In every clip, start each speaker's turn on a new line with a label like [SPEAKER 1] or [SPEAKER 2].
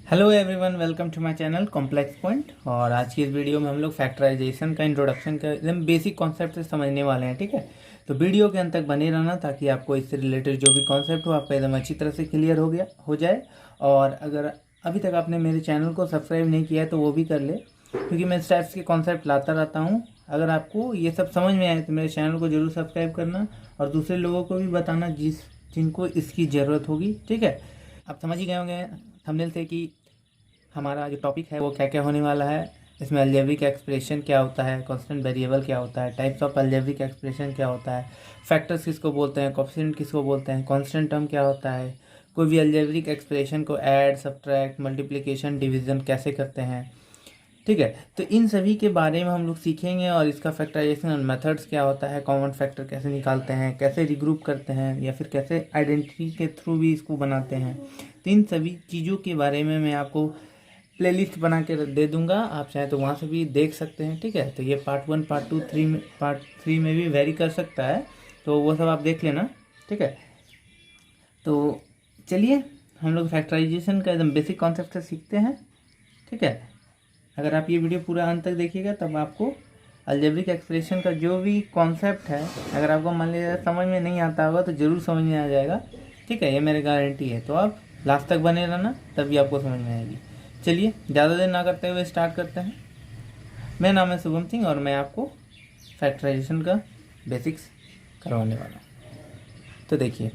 [SPEAKER 1] Hello everyone, welcome to my channel complex point. और आज की इस वीडियो में हम लोग फैक्टराइजेशन का इंट्रोडक्शन का एकदम बेसिक कॉन्सेप्ट से समझने वाले हैं। ठीक है, तो वीडियो के अंत तक बने रहना ताकि आपको इससे रिलेटेड जो भी कॉन्सेप्ट हो आपका एकदम अच्छी तरह से क्लियर हो जाए। और अगर अभी तक आपने मेरे चैनल को सब्सक्राइब नहीं किया है तो वो भी कर ले, क्योंकि मैं इस टाइप्स के कॉन्सेप्ट लाता रहता हूँ। अगर आपको ये सब समझ में आए तो मेरे चैनल को जरूर सब्सक्राइब करना और दूसरे लोगों को भी बताना जिनको इसकी ज़रूरत होगी। ठीक है, आप समझ ही गए होंगे थंबनेल से कि हमारा जो टॉपिक है वो क्या क्या होने वाला है। इसमें अलजेब्रिक एक्सप्रेशन क्या होता है, कांस्टेंट वेरिएबल क्या होता है, टाइप्स ऑफ अलजेब्रिक एक्सप्रेशन क्या होता है, फैक्टर्स किसको बोलते हैं, कोएफिशिएंट किसको बोलते हैं, कांस्टेंट टर्म क्या होता है, कोई भी अलजेब्रिक एक्सप्रेशन को ऐड, सब्ट्रैक्ट, मल्टीप्लिकेशन, डिवीजन कैसे करते हैं। ठीक है, तो इन सभी के बारे में हम लोग सीखेंगे। और इसका फैक्टराइजेशन मेथड्स क्या होता है, कॉमन फैक्टर कैसे निकालते हैं, कैसे रिग्रुप करते हैं, या फिर कैसे आइडेंटिटी के थ्रू भी इसको बनाते हैं। तो इन सभी चीज़ों के बारे में मैं आपको प्लेलिस्ट बना के दे दूंगा, आप चाहें तो वहाँ से भी देख सकते हैं। ठीक है, तो ये पार्ट 1, पार्ट 2, पार्ट 3 में भी वेरी कर सकता है, तो वो सब आप देख लेना। ठीक है, तो चलिए हम लोग फैक्टराइजेशन का एकदम बेसिक कॉन्सेप्ट से सीखते हैं। ठीक है, अगर आप ये वीडियो पूरा अंत तक देखिएगा तब आपको अलजेब्रिक एक्सप्रेशन का जो भी कॉन्सेप्ट है, अगर आपको मान लीजिए समझ में नहीं आता होगा तो ज़रूर समझ में आ जाएगा। ठीक है, ये मेरी गारंटी है। तो आप लास्ट तक बने रहना, तभी आपको समझ में आएगी। चलिए ज़्यादा देर ना करते हुए स्टार्ट करते हैं। मेरा नाम है शुभम सिंह और मैं आपको फैक्टराइजेशन का बेसिक्स करवाने वाला हूँ। तो देखिए,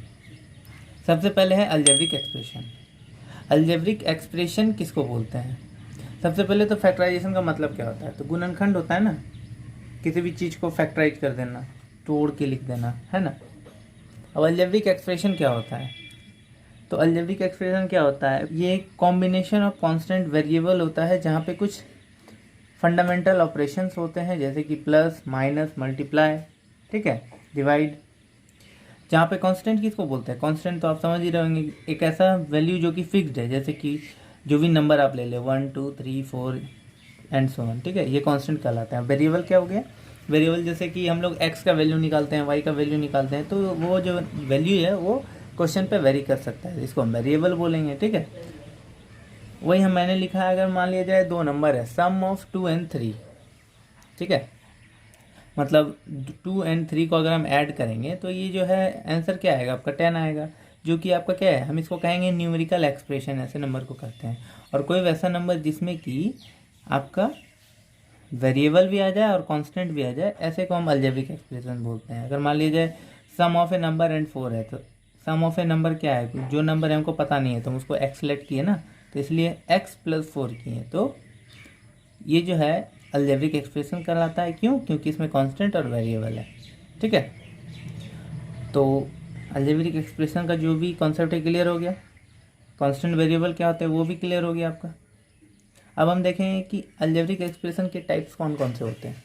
[SPEAKER 1] सबसे पहले है अलजेब्रिक एक्सप्रेशन। अलजेब्रिक एक्सप्रेशन किसको बोलते हैं? सबसे पहले तो फैक्टराइजेशन का मतलब क्या होता है, तो गुणनखंड होता है ना, किसी भी चीज़ को फैक्टराइज कर देना, तोड़ के लिख देना, है ना। अब अलजेब्रिक एक्सप्रेशन क्या होता है? तो अलजेब्रिक एक्सप्रेशन क्या होता है, ये एक कॉम्बिनेशन ऑफ कांस्टेंट वेरिएबल होता है जहाँ पे कुछ फंडामेंटल ऑपरेशंस होते हैं, जैसे कि प्लस, माइनस, मल्टीप्लाई, ठीक है, डिवाइड। जहाँ पे कांस्टेंट किसको बोलते हैं? कांस्टेंट तो आप समझ ही रहे होंगे, एक ऐसा वैल्यू जो कि फिक्स्ड है, जैसे कि जो भी नंबर आप ले ले 1 2 3 4 एंड सो ऑन। ठीक है, ये कांस्टेंट कहलाते हैं। वेरिएबल क्या हो गया? वेरिएबल जैसे कि हम लोग x का वैल्यू निकालते हैं, y का वैल्यू निकालते हैं, तो वो जो वैल्यू है वो क्वेश्चन पे वेरी कर सकता है, इसको हम वेरिएबल बोलेंगे। ठीक है, वही मैंने लिखा है, अगर मान लिया जाए दो नंबर है, सम ऑफ 2 and 3। ठीक है, मतलब 2 and 3 को अगर हम ऐड करेंगे तो ये जो है आंसर क्या आएगा आपका? 10 आएगा, जो कि आपका क्या है, हम इसको कहेंगे न्यूमेरिकल एक्सप्रेशन, ऐसे नंबर को कहते हैं। और कोई वैसा नंबर जिसमें कि आपका वेरिएबल भी आ जाए और कांस्टेंट भी आ जाए, ऐसे को हम अलजेब्रिक एक्सप्रेशन बोलते हैं। अगर मान लीजिए सम ऑफ ए नंबर एंड 4 है, तो सम ऑफ ए नंबर क्या है? जो नंबर हमको पता नहीं है तो हम उसको एक्स सेलेक्ट किए ना, तो इसलिए x + 4 किए, तो ये जो है अलजेब्रिक एक्सप्रेशन कहलाता है। क्यों? क्योंकि इसमें कांस्टेंट और वेरिएबल है। ठीक है, तो अलजेब्रिक एक्सप्रेशन का जो भी कॉन्सेप्ट है क्लियर हो गया, कांस्टेंट वेरिएबल क्या होता है वो भी क्लियर हो गया आपका। अब हम देखेंगे कि अलजेब्रिक एक्सप्रेशन के टाइप्स कौन कौन से होते हैं।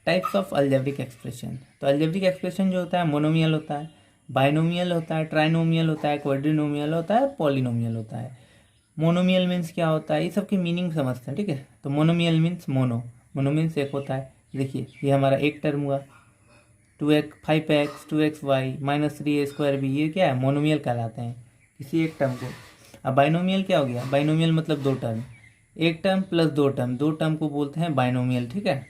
[SPEAKER 1] टाइप्स ऑफ अलजेब्रिक एक्सप्रेशन, तो अलजेब्रिक एक्सप्रेशन जो होता है मोनोमियल होता है, बाइनोमियल होता है, ट्राइनोमियल होता है, क्वाड्रिनोमियल होता है, पॉलिनोमियल होता है। मोनोमियल मीन्स क्या होता है, ये सब की मीनिंग समझते हैं। ठीक है, तो मोनोमियल मीन्स मोनो मीन्स एक होता है। देखिए ये हमारा एक टर्म हुआ, 2x 5x 2xy -3a²b, ये क्या है? मोनोमियल कहलाते हैं किसी एक टर्म को। अब बाइनोमियल क्या हो गया? बाइनोमियल मतलब दो टर्म, एक टर्म प्लस दो टर्म, दो टर्म को बोलते हैं बाइनोमियल। ठीक है,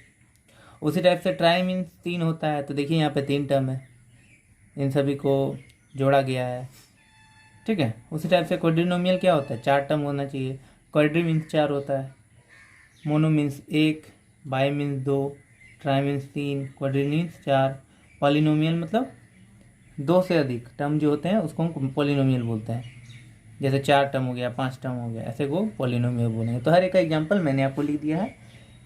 [SPEAKER 1] उसी टाइप से ट्राई मीन्स तीन होता है, तो देखिए यहाँ पे तीन टर्म है, इन सभी को जोड़ा गया है। ठीक है, उसी टाइप से क्वाड्रिनोमियल क्या होता है? चार टर्म होना चाहिए, क्वाड्री मीन्स चार होता है, मोनो मीन्स एक, बाई मीन्स दो, ट्राई मीन्स तीन, क्वाड्री मीन्स चार। पॉलिनोमियल मतलब दो से अधिक टर्म जो होते हैं उसको हम पॉलिनोमियल बोलते हैं, जैसे चार टर्म हो गया, पांच टर्म हो गया, ऐसे को पॉलिनोमियल बोलेंगे। तो हर एक का एग्जांपल मैंने आपको लिख दिया है।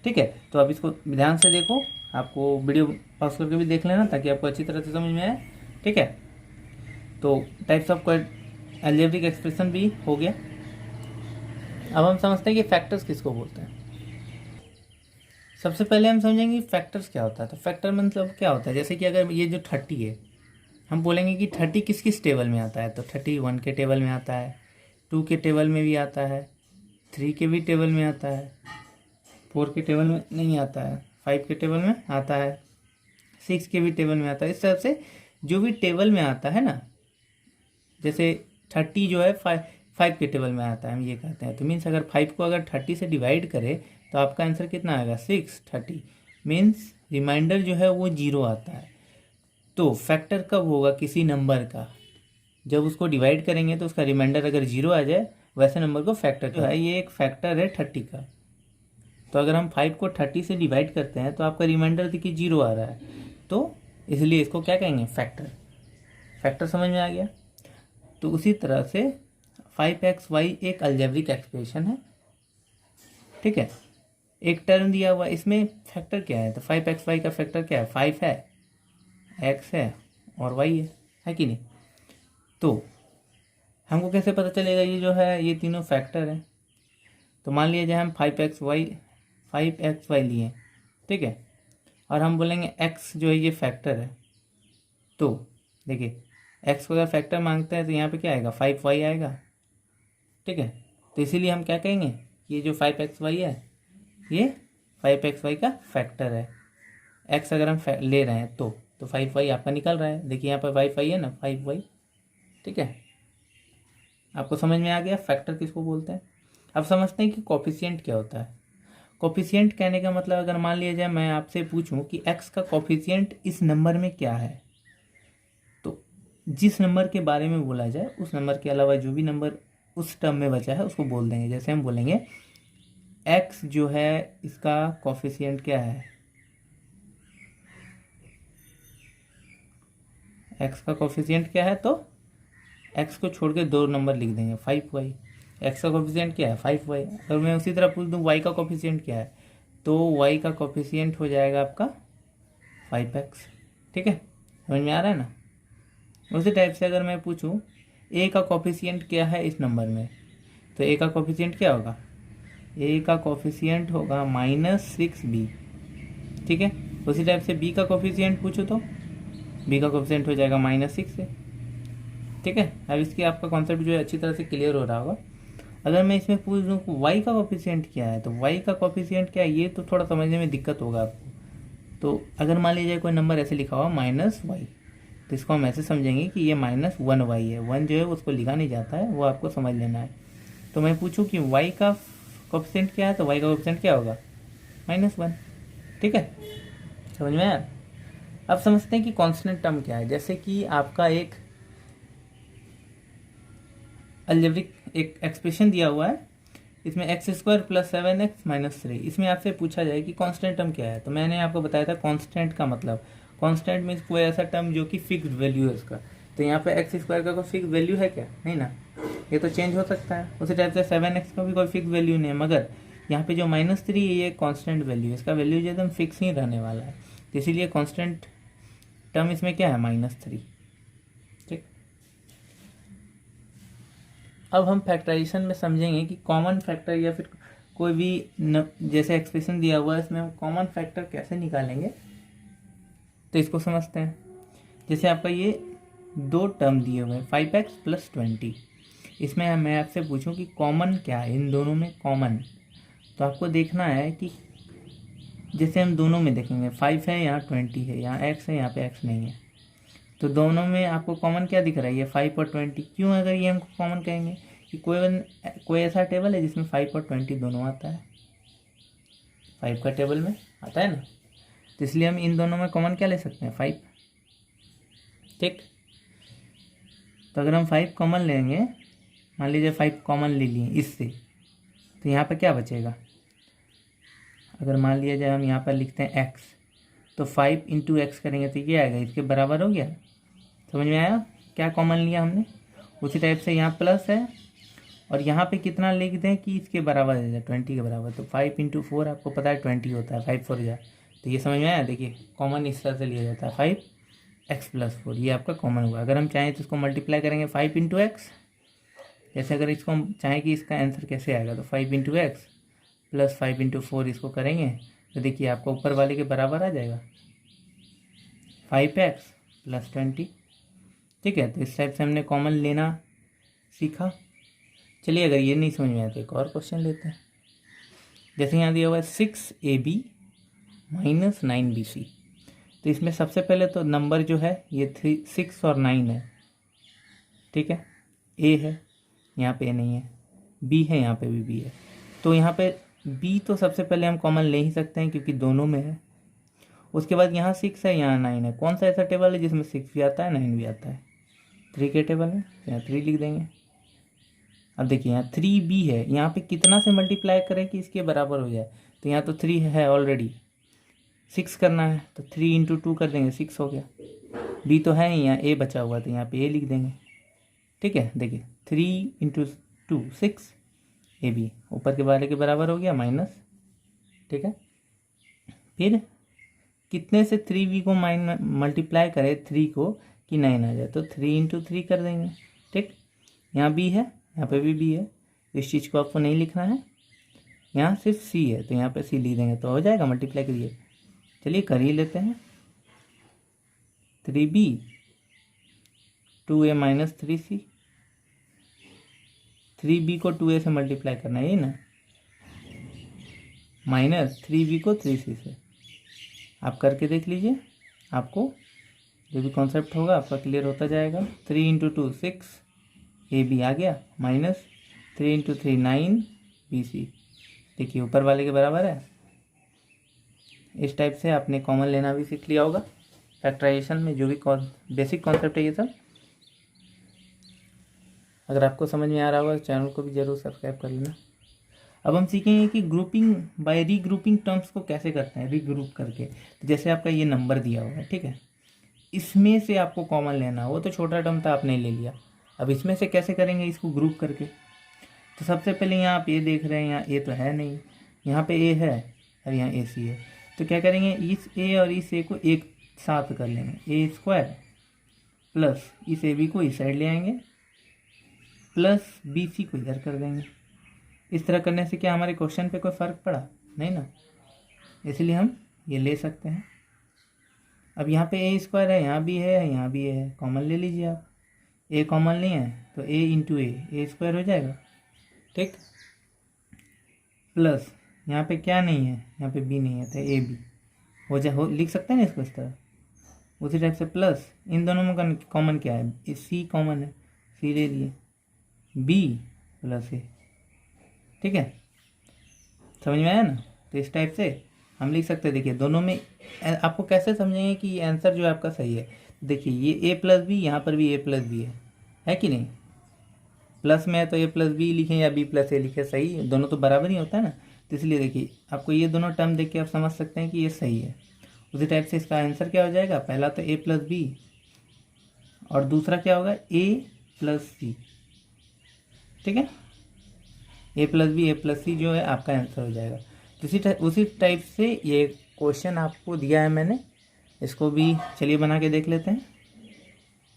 [SPEAKER 1] ठीक है, तो अब इसको ध्यान से देखो, आपको वीडियो पॉज करके भी देख लेना ताकि आपको अच्छी तरह से समझ में आए। ठीक है, तो टाइप्स ऑफ अलजेब्रिक एक्सप्रेशन भी हो गया। अब हम समझते हैं कि फैक्टर्स किसको बोलते हैं। सबसे पहले हम समझेंगे फैक्टर्स क्या होता है। तो फैक्टर मतलब क्या होता है, जैसे कि अगर ये जो 30 है, हम बोलेंगे कि 30 किस किस टेबल में आता है, तो 30 1 के टेबल में आता है, 2 के टेबल में भी आता है, 3 के भी टेबल में आता है, 4 के टेबल में नहीं आता है, 5 के टेबल में आता है, 6 के भी टेबल में आता है। इस तरह से जो भी टेबल में आता है ना, जैसे 30 जो है 5 के टेबल में आता है, हम ये कहते हैं। तो मीन्स अगर 5 को अगर 30 से डिवाइड करें तो आपका आंसर कितना आएगा 6 30 मीन्स रिमाइंडर जो है वो 0 आता है। तो फैक्टर कब होगा किसी नंबर का, जब उसको डिवाइड करेंगे तो उसका रिमाइंडर अगर 0 आ जाए, वैसे नंबर को फैक्टर जो है, ये एक फैक्टर है 30 का। तो अगर हम 5 को 30 से डिवाइड करते हैं तो आपका रिमाइंडर देखिए 0 आ रहा है, तो इसलिए इसको क्या कहेंगे फैक्टर। फैक्टर समझ में आ गया। तो उसी तरह से 5xy एक अलजेब्रिक एक्सप्रेशन है, ठीक है। एक टर्म दिया हुआ, इसमें फैक्टर क्या है, तो 5xy का फैक्टर क्या है, 5 है, x है और y है कि नहीं। तो हमको कैसे पता चलेगा ये जो है ये तीनों फैक्टर हैं। तो मान लीजिए हम 5xy लिए, ठीक है, और हम बोलेंगे x जो है ये फैक्टर है। तो देखिए x को अगर फैक्टर मांगते हैं तो यहाँ पे क्या आएगा 5y आएगा, ठीक है। तो इसीलिए हम क्या कहेंगे, ये जो 5xy है ये 5xy का फैक्टर है। x अगर हम ले रहे हैं तो 5y आपका निकल रहा है, देखिए यहाँ पर 5y है ना, 5y, ठीक है। आपको समझ में आ गया फैक्टर किसको बोलते हैं। अब समझते हैं कि कोफिशिएंट क्या होता है। कोफिशिएंट कहने का मतलब, अगर मान लिया जाए मैं आपसे पूछूं कि x का कोफिशिएंट इस नंबर में क्या है, तो जिस नंबर के बारे में बोला जाए उस नंबर के अलावा जो भी नंबर उस टर्म में बचा है उसको बोल देंगे। जैसे हम बोलेंगे x जो है इसका कोफिशिएंट क्या है, x का कोफिशिएंट क्या है, तो x को छोड़ के 2 नंबर लिख देंगे 5y। x का कोफिशिएंट क्या है 5y। अगर मैं उसी तरह पूछ दूँ y का कोफिशिएंट क्या है, तो y का कोफिशिएंट हो जाएगा आपका 5x, ठीक है, समझ में आ रहा है ना। उसी टाइप से अगर मैं पूछूं a का कोफिशिएंट क्या है इस नंबर में, तो a का कोफिशिएंट क्या होगा, a का कोफिशिएंट होगा -6b, ठीक है। उसी टाइप से b का कोफिशिएंट पूछो तो b का कोफिशिएंट हो जाएगा -6 से, ठीक है। अब इसकी आपका कॉन्सेप्ट जो है अच्छी तरह से क्लियर हो रहा होगा। अगर मैं इसमें पूछ दूँ y का कोफिशिएंट क्या है, तो y का कोफिशिएंट क्या है, ये तो थोड़ा समझने में दिक्कत होगा आपको। तो अगर मान लीजिए कोई नंबर ऐसे लिखा हुआ -y, तो इसको हम ऐसे समझेंगे कि ये -1y है। 1 जो है उसको लिखा नहीं जाता है, वो आपको समझ लेना है। तो मैं पूछूं कि y का कोफिशिएंट क्या है, तो y का कोफिशिएंट क्या होगा -1, ठीक है, समझ में आया। अब समझते हैं कि कांस्टेंट टर्म क्या है। जैसे कि आपका एक अलजेब्रिक एक एक्सप्रेशन दिया हुआ है, इसमें x² + 7x - 3, इसमें आपसे पूछा जाए कि कांस्टेंट टर्म क्या है। तो मैंने आपको बताया था कांस्टेंट का मतलब, कांस्टेंट मीन्स कोई ऐसा टर्म जो कि फिक्स्ड वैल्यू है उसका। तो यहाँ पे x² का कोई फिक्स वैल्यू है क्या, नहीं ना, ये तो चेंज हो सकता है। उसी टाइप से 7x का भी कोई फिक्स वैल्यू नहीं है, मगर यहाँ पे जो -3 है ये कांस्टेंट वैल्यू है, इसका वैल्यू जो एकदम फिक्स ही रहने वाला है। तो इसीलिए कांस्टेंट टर्म इसमें क्या है -3, ठीक। अब हम फैक्टराइजेशन में समझेंगे कि कॉमन फैक्टर या फिर कोई भी जैसे एक्सप्रेशन दिया हुआ है इसमें हम कॉमन फैक्टर कैसे निकालेंगे, तो इसको समझते हैं। जैसे आपका ये 2 टर्म दिए हुए हैं 5x + 20, इसमें मैं आपसे पूछूं कि कॉमन क्या है इन दोनों में कॉमन। तो आपको देखना है कि जैसे हम दोनों में देखेंगे 5 है, यहाँ 20 है, यहाँ x है, यहाँ पे x नहीं है, तो दोनों में आपको कॉमन क्या दिख रहा है, ये 5 और 20। क्यों अगर ये हम कॉमन कहेंगे कि कोई ऐसा टेबल है जिसमें 5 और 20 दोनों आता है, 5 का टेबल में आता है ना, तो इसलिए हम इन दोनों में कॉमन क्या ले सकते हैं 5, ठीक। तो अगर हम 5 कॉमन लेंगे, मान लीजिए 5 कॉमन ले लिए इससे, तो यहाँ पर क्या बचेगा, अगर मान लिया जाए हम यहाँ पर लिखते हैं x, तो 5 × x करेंगे तो ये आएगा, इसके बराबर हो गया। समझ में आया क्या कॉमन लिया हमने। उसी टाइप से यहाँ प्लस है और यहाँ पे कितना लिख दें कि इसके बराबर है 20 के बराबर, तो 5 × 4 आपको पता है 20 होता है, 5 4 जा, तो ये समझ में आया। देखिए कॉमन इस तरह से लिया जाता है 5x + 4, ये आपका कॉमन हुआ। अगर हम चाहें तो इसको मल्टीप्लाई करेंगे 5 × x, जैसे अगर इसको हम चाहें कि इसका आंसर कैसे आएगा, तो 5 × x + 5 × 4 इसको करेंगे तो देखिए आपको ऊपर वाले के बराबर आ जाएगा 5x + 20, ठीक है। तो इस टाइप से हमने कॉमन लेना सीखा। चलिए अगर ये नहीं समझ में आया तो एक और क्वेश्चन लेते हैं। जैसे यहाँ दिया हुआ है 6ab - 9bc, तो इसमें सबसे पहले तो नंबर जो है ये 6 और 9 है, ठीक है, a है। यहाँ पे ए नहीं है, बी है, यहाँ पे भी बी है। तो यहाँ पे बी तो सबसे पहले हम कॉमन ले ही सकते हैं क्योंकि दोनों में है। उसके बाद यहाँ 6 है, यहाँ 9 है। कौन सा ऐसा टेबल है जिसमें 6 भी आता है 9 भी आता है? 3 के टेबल है, यहाँ 3 लिख देंगे। अब देखिए यहाँ 3b है, यहाँ पे कितना से मल्टीप्लाई करें कि इसके बराबर हो जाए? तो यहाँ तो 3 है ऑलरेडी, 6 करना है तो 3 इंटू 2 कर देंगे, 6 हो गया। b तो है ही, यहाँ a बचा हुआ तो यहाँ पे a लिख देंगे। ठीक है, देखिए 3 इंटू 2 6, ए बी ऊपर के वाले के बराबर हो गया माइनस। ठीक है, फिर कितने से 3b को मल्टीप्लाई करें 3 को कि 9 आ जाए? तो 3 इंटू 3 कर देंगे। ठीक, यहाँ b है, यहाँ पे भी b है, इस चीज़ को आपको नहीं लिखना है। यहाँ सिर्फ c है तो यहाँ पे c लिख देंगे तो हो जाएगा, मल्टीप्लाई करिए। चलिए कर ही लेते हैं। 3b 2a minus 3c, 3b को 2a से मल्टीप्लाई करना है, ये ना, माइनस 3b को 3c से। आप करके देख लीजिए, आपको जो भी कॉन्सेप्ट होगा आपका क्लियर होता जाएगा। 3 इंटू 2 6, ए बी आ गया, माइनस 3 इंटू 3 9 बी सी। देखिए ऊपर वाले के बराबर है। इस टाइप से आपने कॉमन लेना भी सीख लिया होगा फैक्टराइजेशन में, जो भी बेसिक कॉन्सेप्ट है ये सब। अगर आपको समझ में आ रहा होगा तो चैनल को भी ज़रूर सब्सक्राइब कर लेना। अब हम सीखेंगे कि ग्रुपिंग बाय रीग्रुपिंग टर्म्स को कैसे करते हैं, रीग्रुप करके। तो जैसे आपका ये नंबर दिया हुआ है, ठीक है, इसमें से आपको कॉमन लेना, वो तो छोटा टर्म था आपने ले लिया। अब इसमें से कैसे करेंगे इसको ग्रुप करके? तो सबसे पहले यहाँ आप ए देख रहे हैं, यहाँ ए तो है नहीं, यहाँ पे ए है और यहाँ ए सी है। तो क्या करेंगे, इस ए और इस ए को एक साथ कर लेंगे, ए स्क्वायर प्लस इस ए बी को इस साइड ले आएंगे प्लस बी सी को इधर कर देंगे। इस तरह करने से क्या हमारे क्वेश्चन पे कोई फ़र्क पड़ा? नहीं ना, इसलिए हम ये ले सकते हैं। अब यहाँ पे ए स्क्वायर है, यहाँ भी है, यहाँ भी है, कॉमन ले लीजिए आप। ए कॉमन नहीं है तो ए इंटू ए स्क्वायर हो जाएगा। ठीक, प्लस यहाँ पे क्या नहीं है, यहाँ पे बी नहीं है तो ए बी हो लिख सकते हैं ना इसको इस तरह। उसी टाइप से प्लस इन दोनों में कॉमन क्या है, सी कॉमन है, सी ले लिए, बी प्लस ए। ठीक है, समझ में आया ना? तो इस टाइप से हम लिख सकते हैं। देखिए दोनों में आपको कैसे समझेंगे कि ये आंसर जो है आपका सही है? देखिए ये ए प्लस बी, यहाँ पर भी ए प्लस बी है कि नहीं? प्लस में है तो ए प्लस बी लिखें या बी प्लस ए लिखें, सही, दोनों तो बराबर ही होता है ना। तो इसलिए देखिए आपको ये दोनों टर्म देख के आप समझ सकते हैं कि ये सही है। उसी टाइप से इसका आंसर क्या हो जाएगा, पहला तो ए प्लस बी और दूसरा क्या होगा, ए प्लस सी। ठीक है, ए प्लस सी जो है आपका आंसर हो जाएगा। उसी टाइप से ये क्वेश्चन आपको दिया है मैंने, इसको भी चलिए बना के देख लेते हैं।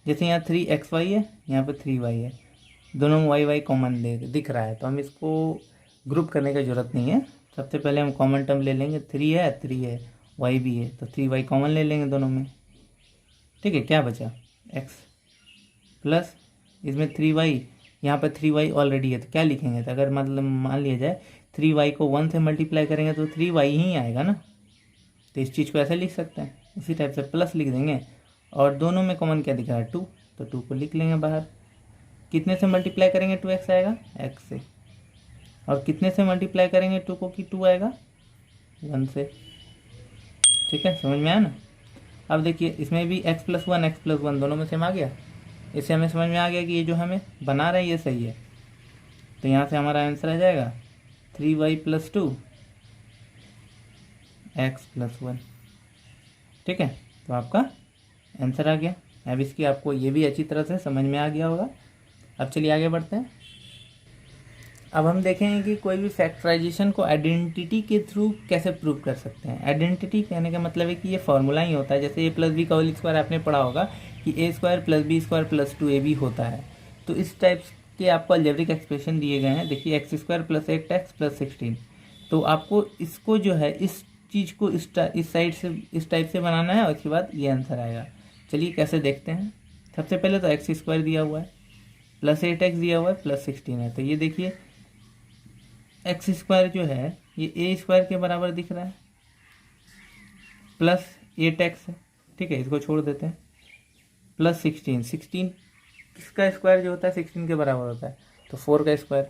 [SPEAKER 1] जैसे यहाँ 3xy है, यहाँ पर 3y है, दोनों में y कॉमन दिख रहा है तो हम इसको ग्रुप करने की ज़रूरत नहीं है। सबसे पहले हम कॉमन टर्म ले लेंगे, 3 है y भी है तो 3y कॉमन ले लेंगे दोनों में। ठीक है, क्या बचा, x प्लस इसमें 3y, यहाँ पर 3y ऑलरेडी है तो क्या लिखेंगे? तो अगर मतलब मान लिया जाए 3y को 1 से मल्टीप्लाई करेंगे तो 3y ही आएगा ना, तो इस चीज़ को ऐसे लिख सकते हैं। इसी टाइप से प्लस लिख देंगे और दोनों में कॉमन क्या दिख रहा है, 2, तो 2 को लिख लेंगे बाहर। कितने से मल्टीप्लाई करेंगे 2x आएगा, x से, और कितने से मल्टीप्लाई करेंगे 2 को कि 2 आएगा 1 से। ठीक है, समझ में आया ना? अब देखिए इसमें भी x प्लस वन दोनों में सेम आ गया। इससे हमें समझ में आ गया कि ये जो हमें बना रहे हैं ये सही है। तो यहाँ से हमारा आंसर आ जाएगा 3y प्लस 2 x प्लस 1। ठीक है, तो आपका आंसर आ गया। अब इसकी आपको ये भी अच्छी तरह से समझ में आ गया होगा। अब चलिए आगे बढ़ते हैं। अब हम देखेंगे कि कोई भी फैक्टराइजेशन को आइडेंटिटी के थ्रू कैसे प्रूव कर सकते हैं। आइडेंटिटी कहने का मतलब है कि ये फार्मूला ही होता है। जैसे ए प्लस बी का होल स्क्वायर आपने पढ़ा होगा कि A square plus B square plus 2ab होता है। तो इस टाइप के आपको अलजेब्रिक एक्सप्रेशन दिए गए हैं। देखिए x square plus 8x plus 16। तो आपको इसको जो है इस चीज़ को इस साइड से इस टाइप से बनाना है और उसके बाद ये आंसर आएगा। चलिए कैसे देखते हैं। सबसे पहले तो एक्स स्क्वायर दिया हुआ है प्लस 8x दिया हुआ है प्लस 16 है। तो ये देखिए एक्स स्क्वायर जो है ये ए स्क्वायर के बराबर दिख रहा है प्लस 8x है। ठीक है, इसको छोड़ देते हैं। प्लस 16 इसका स्क्वायर जो होता है 16 के बराबर होता है। तो 4 का स्क्वायर,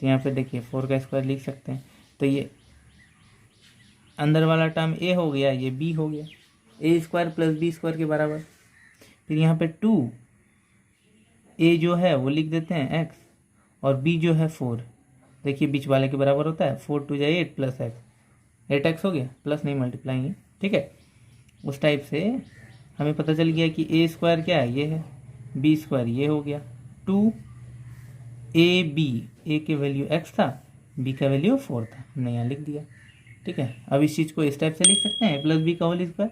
[SPEAKER 1] तो यहाँ पे देखिए 4 का स्क्वायर लिख सकते हैं। तो ये अंदर वाला टर्म ए हो गया, ये बी हो गया, ए स्क्वायर प्लस बी स्क्वायर के बराबर। फिर यहाँ पे 2 ए जो है वो लिख देते हैं एक्स और बी जो है 4, देखिए बीच वाले के बराबर होता है, 4 2 जाए 8 प्लस एक्स, 8x हो गया, प्लस नहीं मल्टीप्लाई है, ठीक है। उस टाइप से हमें पता चल गया कि ए स्क्वायर क्या है, ये है, बी स्क्वायर ये हो गया, 2 ए बी, ए के वैल्यू x था, बी का वैल्यू 4 था, हमने यहाँ लिख दिया, ठीक है। अब इस चीज़ को इस टाइप से लिख सकते हैं, a प्लस बी का होल स्क्वायर,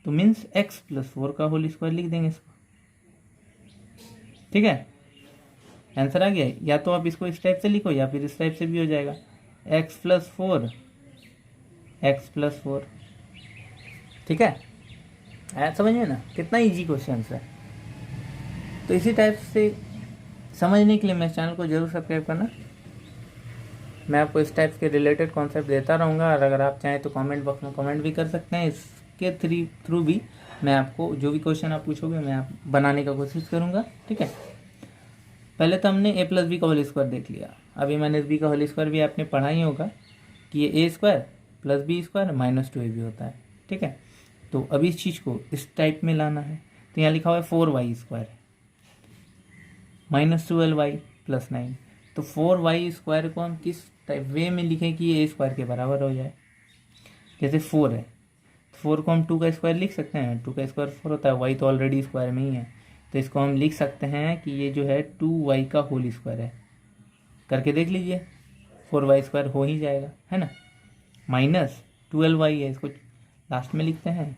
[SPEAKER 1] तो मीन्स x प्लस 4 का होल स्क्वायर लिख देंगे इसको, ठीक है। आंसर आ गया। या तो आप इसको इस टाइप से लिखो या फिर इस टाइप से भी हो जाएगा, x प्लस 4, ठीक है। आया समझ में ना, कितना इजी क्वेश्चन है। तो इसी टाइप से समझने के लिए मेरे चैनल को जरूर सब्सक्राइब करना। मैं आपको इस टाइप के रिलेटेड कॉन्सेप्ट देता रहूँगा, और अगर आप चाहें तो कमेंट बॉक्स में कमेंट भी कर सकते हैं। इसके थ्रू भी मैं आपको जो भी क्वेश्चन आप पूछोगे मैं आप बनाने का कोशिश करूँगा, ठीक है। पहले तो हमने ए प्लस बी का होल स्क्वायर देख लिया, अभी माइनस बी का होल स्क्वायर भी आपने पढ़ा ही होगा कि ये A square plus B square minus 2ab होता है, ठीक है। तो अभी इस चीज़ को इस टाइप में लाना है, तो यहाँ लिखा हुआ है 4y square minus 12y plus 9, तो 4y स्क्वायर को हम किस टाइप वे में लिखें कि ये ए स्क्वायर के बराबर हो जाए। जैसे 4 है, 4 को हम 2 का स्क्वायर लिख सकते हैं, 2 का स्क्वायर 4 होता है, y तो ऑलरेडी स्क्वायर में ही है, तो इसको हम लिख सकते हैं कि ये जो है 2y का होल स्क्वायर है। करके देख लीजिए, 4y स्क्वायर हो ही जाएगा, है ना। माइनस 12y है, इसको लास्ट में लिखते हैं,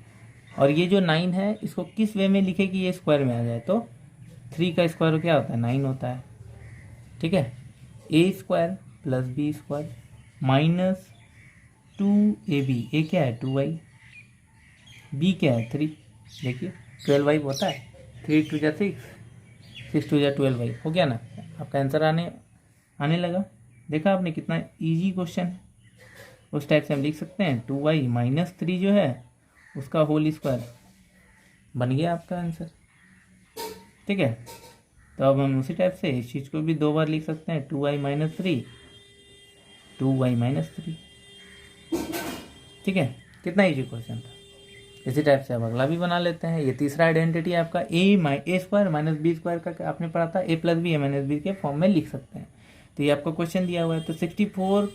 [SPEAKER 1] और ये जो 9 है इसको किस वे में लिखे कि ये स्क्वायर में आ जाए, तो 3 का स्क्वायर क्या होता है, 9 होता है, ठीक है। A square plus B square minus 2ab, A क्या है 2y, बी क्या है 3, देखिए 12y होता है, 3 2 जा 6, 6 2 जा 12y हो गया ना। आपका आंसर आने लगा, देखा आपने कितना इजी क्वेश्चन है। उस टाइप से हम लिख सकते हैं 2y माइनस 3 जो है उसका होल स्क्वायर, बन गया आपका आंसर, ठीक है। तो अब हम उसी टाइप से इस चीज़ को भी 2 बार लिख सकते हैं, 2y माइनस 3, 2y माइनस 3, ठीक है। कितना इजी क्वेश्चन था। इसी टाइप से अब अगला भी बना लेते हैं। ये तीसरा आइडेंटिटी आपका ए स्क्वायर माइनस बी स्क्वायर का आपने पढ़ा था, ए plus B A minus B के फॉर्म में लिख सकते हैं। तो ये आपका क्वेश्चन दिया हुआ है, तो 64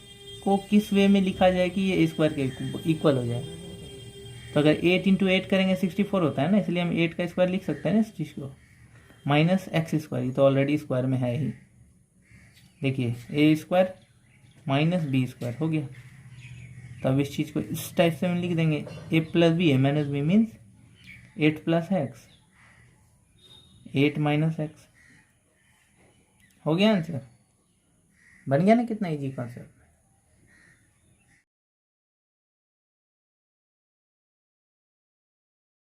[SPEAKER 1] को किस वे में लिखा जाए कि ये ए स्क्वायर के इक्वल हो जाए। तो अगर 8 इंटू 8 करेंगे 64 होता है ना, इसलिए हम 8 का स्क्वायर लिख सकते हैं ना इस चीज़ को, माइनस एक्स स्क्वायर, ये तो ऑलरेडी स्क्वायर में है ही, देखिए ए स्क्वायर माइनस बी स्क्वायर हो गया। तो अब इस चीज़ को इस टाइप से हम लिख देंगे, A plus B A minus B means 8 plus X, 8 minus X, हो गया आंसर, बन गया ना, कितना इजी कॉन्सेप्ट।